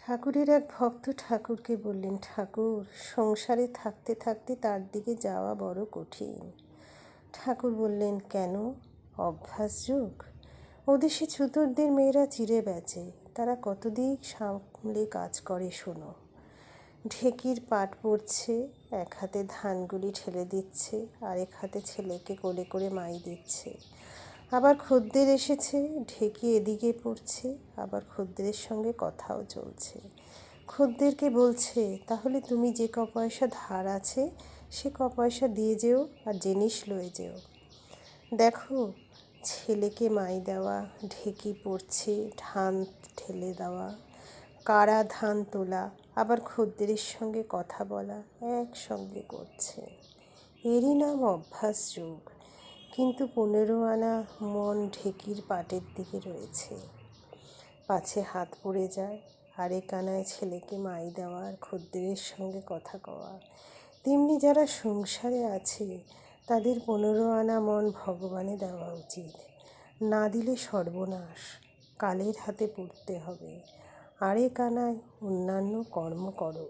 ঠাকুরের এক ভক্ত ঠাকুরকে বললেন, ঠাকুর, সংসারে থাকতে থাকতে তার দিকে যাওয়া বড় কঠিন। ঠাকুর বললেন, কেন? অভ্যাস যোগ। ওদেশে ছুতোরদের মেয়েরা চিড়ে বেচে, তারা কত দিক সামলে কাজ করে শোনো। ঢেকির পাট পড়ছে, এক হাতে ধানগুলি ঠেলে দিচ্ছে, আরেক হাতে ছেলেকে কোলে করে মাই দিচ্ছে। আবার খদ্দের এসেছে, ঢেকি এদিকে পড়ছে, আবার খদ্দেরের সঙ্গে কথাও চলছে। খদ্দেরকে বলছে, তাহলে তুমি যে ক পয়সা ধার আছে সে ক পয়সা দিয়ে যেও আর জিনিস লয়ে যেও। দেখো, ছেলেকে মাই দেওয়া, ঢেকি পড়ছে, ধান ঠেলে দেওয়া, কারা ধান তোলা, আবার খদ্দেরের সঙ্গে কথা বলা একসঙ্গে করছে। এরই নাম অভ্যাস যোগ। কিন্তু 15 আনা মন ঢেকির পাটের দিকে রয়েছে। পাছে হাত পড়ে যায়, আরেক আনায় ছেলেকে মাই দেওয়া আর খদ্দেরের সঙ্গে কথা কওয়া। তেমনি যারা সংসারে আছে তাদের 15 আনা মন ভগবানে দেওয়া উচিত। না দিলে সর্বনাশ, কালের হাতে পড়তে হবে। আরেক আনায় অন্যান্য কর্ম করো।